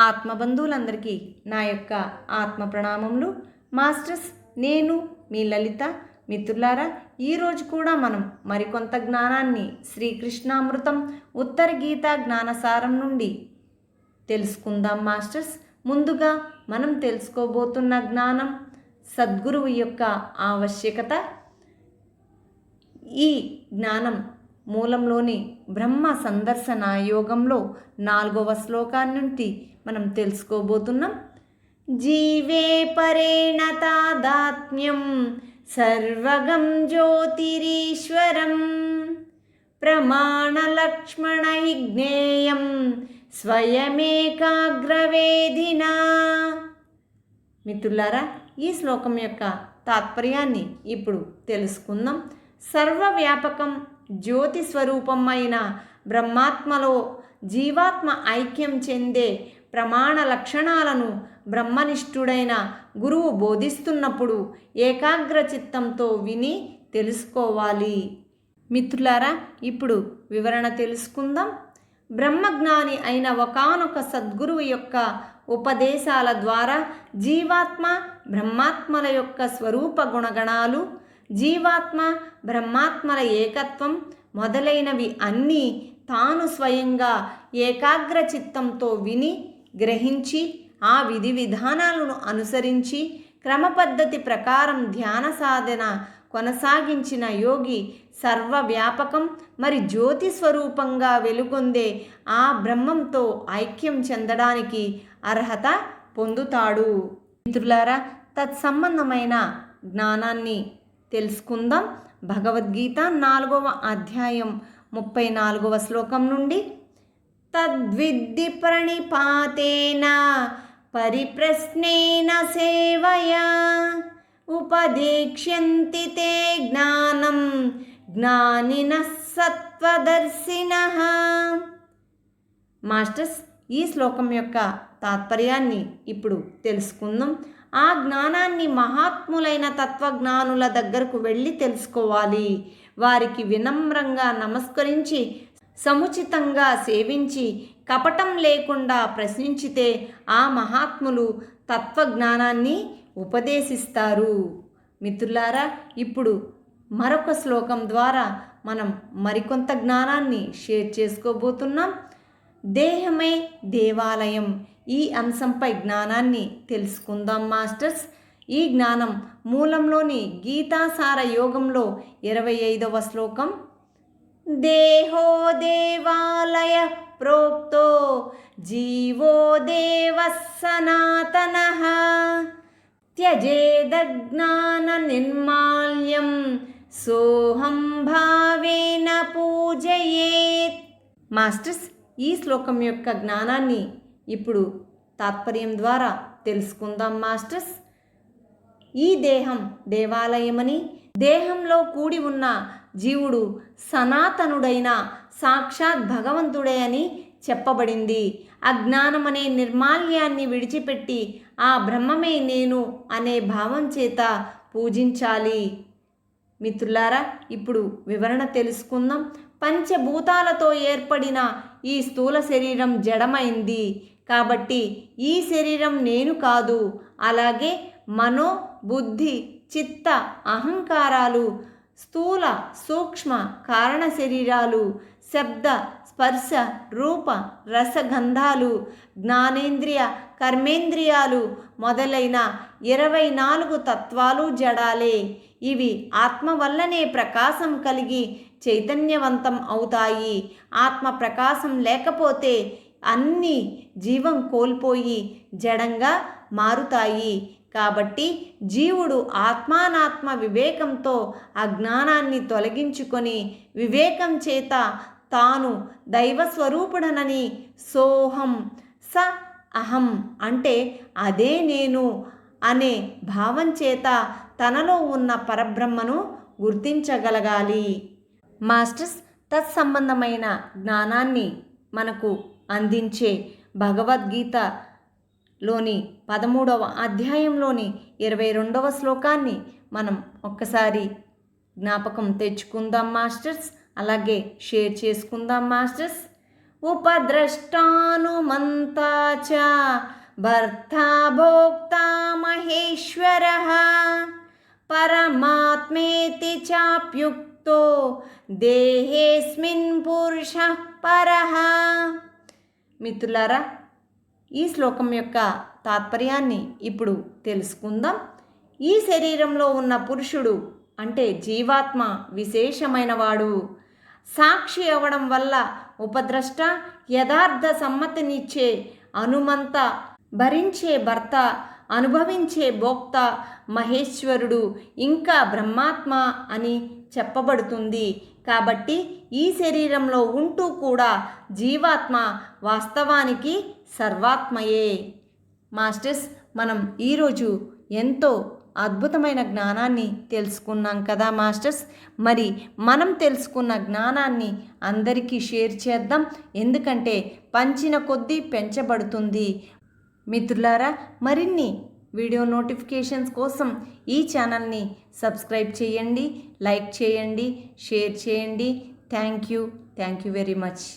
ఆత్మబంధువులందరికీ నా యొక్క ఆత్మ ప్రణామములు. మాస్టర్స్, నేను మీ లలిత. మిత్రులారా, ఈరోజు కూడా మనం మరికొంత జ్ఞానాన్ని శ్రీకృష్ణామృతం ఉత్తర గీతా జ్ఞానసారం నుండి తెలుసుకుందాం. మాస్టర్స్, ముందుగా మనం తెలుసుకోబోతున్న జ్ఞానం సద్గురువు యొక్క ఆవశ్యకత. ఈ జ్ఞానం మూలంలోని బ్రహ్మ సందర్శన యోగంలో 4వ శ్లోకాన్ని నుండి మనం తెలుసుకోబోతున్నాం. జీవే పరేణ తాదాత్మ్యం సర్వగం జ్యోతిరీశ్వరం ప్రమాణలక్ష్మణ జ్ఞేయం స్వయమేకాగ్రవేదినా. మిత్రులారా, ఈ శ్లోకం యొక్క తాత్పర్యాన్ని ఇప్పుడు తెలుసుకుందాం. సర్వవ్యాపకం జ్యోతి స్వరూపమైన బ్రహ్మాత్మలో జీవాత్మ ఐక్యం చెందే ప్రమాణ లక్షణాలను బ్రహ్మనిష్ఠుడైన గురువు బోధిస్తున్నప్పుడు ఏకాగ్ర చిత్తంతో విని తెలుసుకోవాలి. మిత్రులారా, ఇప్పుడు వివరణ తెలుసుకుందాం. బ్రహ్మజ్ఞాని అయిన ఒకానొక సద్గురువు యొక్క ఉపదేశాల ద్వారా జీవాత్మ బ్రహ్మాత్మల యొక్క స్వరూప గుణగణాలు, జీవాత్మ బ్రహ్మాత్మల ఏకత్వం మొదలైనవి అన్నీ తాను స్వయంగా ఏకాగ్ర చిత్తంతో విని గ్రహించి ఆ విధి విధానాలను అనుసరించి క్రమపద్ధతి ప్రకారం ధ్యాన సాధన కొనసాగించిన యోగి సర్వవ్యాపకం మరి జ్యోతి స్వరూపంగా వెలుగొందే ఆ బ్రహ్మంతో ఐక్యం చెందడానికి అర్హత పొందుతాడు. మిత్రులారా, తత్సంబంధమైన జ్ఞానాన్ని తెలుసుకుందాం. భగవద్గీత 4వ అధ్యాయం 34వ శ్లోకం నుండి తద్విద్ధి ప్రణిపాతేన పరిప్రశ్నేన సేవయా ఉపదేక్ష్యంతి తే జ్ఞానం జ్ఞానినః సత్వదర్శినః. మాస్టర్స్, ఈ శ్లోకం యొక్క తాత్పర్యాన్ని ఇప్పుడు తెలుసుకుందాం. ఆ జ్ఞానాన్ని మహాత్ములైన తత్వజ్ఞానుల దగ్గరకు వెళ్ళి తెలుసుకోవాలి. వారికి వినమ్రంగా నమస్కరించి సముచితంగా సేవించి కపటం లేకుండా ప్రశ్నించితే ఆ మహాత్ములు తత్వజ్ఞానాన్ని ఉపదేశిస్తారు. మిత్రులారా, ఇప్పుడు మరొక శ్లోకం ద్వారా మనం మరికొంత జ్ఞానాన్ని షేర్ చేసుకోబోతున్నాం. దేహమే దేవాలయం, ఈ అంశంపై జ్ఞానాన్ని తెలుసుకుందాం. మాస్టర్స్, ఈ జ్ఞానం మూలంలోని గీతాసార యోగంలో 25వ శ్లోకం. దేహో దేవాలయ ప్రోక్తో జీవో దేవ సనాతనః త్యజేదజ్ఞాన నిర్మాల్యం సోహం భావేన పూజయేత్. మాస్టర్స్, ఈ శ్లోకం యొక్క జ్ఞానాన్ని ఇప్పుడు తాత్పర్యం ద్వారా తెలుసుకుందాం. మాస్టర్స్, ఈ దేహం దేవాలయమని, దేహంలో కూడి ఉన్న జీవుడు సనాతనుడైన సాక్షాత్ భగవంతుడే అని చెప్పబడింది. అజ్ఞానమనే నిర్మాల్యాన్ని విడిచిపెట్టి ఆ బ్రహ్మమే నేను అనే భావం చేత పూజించాలి. మిత్రులారా, ఇప్పుడు వివరణ తెలుసుకుందాం. పంచభూతాలతో ఏర్పడిన ఈ స్థూల శరీరం జడమైంది కాబట్టి ఈ శరీరం నేను కాదు. అలాగే మనో బుద్ధి చిత్త అహంకారాలు స్థూల సూక్ష్మ కారణ శరీరాలు, శబ్ద స్పర్శ రూప రసగంధాలు, జ్ఞానేంద్రియ కర్మేంద్రియాలు మొదలైన 24 తత్వాలు జడాలే. ఇవి ఆత్మ వల్లనే ప్రకాశం కలిగి చైతన్యవంతం అవుతాయి. ఆత్మ ప్రకాశం లేకపోతే అన్నీ జీవం కోల్పోయి జడంగా మారుతాయి. కాబట్టి జీవుడు ఆత్మానాత్మ వివేకంతో అజ్ఞానాన్ని తొలగించుకొని వివేకం చేత తాను దైవస్వరూపుడనని సోహం స అహం అంటే అదే నేను అనే భావం చేత తనలో ఉన్న పరబ్రహ్మను గుర్తించగలగాలి. మాస్టర్స్, తత్సంబంధమైన జ్ఞానాన్ని మనకు అందించే భగవద్గీతలోని 13వ అధ్యాయంలోని 22వ శ్లోకాన్ని మనం ఒక్కసారి జ్ఞాపకం తెచ్చుకుందాం. మాస్టర్స్, అలాగే షేర్ చేసుకుందాం. మాస్టర్స్, ఉపద్రష్టానుమంతా చ భర్తా భోక్తా మహేశ్వరః పరమాత్మేతి చాప్యుక్తో దేహేస్మిన్ పురుషః పరః. మిత్రులారా, ఈ శ్లోకం యొక్క తాత్పర్యాన్ని ఇప్పుడు తెలుసుకుందాం. ఈ శరీరంలో ఉన్న పురుషుడు అంటే జీవాత్మ విశేషమైనవాడు. సాక్షి అవ్వడం వల్ల ఉపద్రష్ట, యథార్థ సమ్మతినిచ్చే అనుమంత, భరించే భర్త, అనుభవించే భోక్త మహేశ్వరుడు, ఇంకా బ్రహ్మాత్మ అని చెప్పబడుతుంది. కాబట్టి ఈ శరీరంలో ఉంటూ కూడా జీవాత్మ వాస్తవానికి సర్వాత్మయే. మాస్టర్స్, మనం ఈరోజు ఎంతో అద్భుతమైన జ్ఞానాన్ని తెలుసుకున్నాం కదా మాస్టర్స్. మరి మనం తెలుసుకున్న జ్ఞానాన్ని అందరికీ షేర్ చేద్దాం, ఎందుకంటే పంచిన కొద్దీ పెంచబడుతుంది. మిత్రులారా, మరిన్ని వీడియో నోటిఫికేషన్స్ కోసం ఈ ఛానల్ని సబ్స్క్రైబ్ చేయండి, లైక్ చేయండి, షేర్ చేయండి. Thank you very much.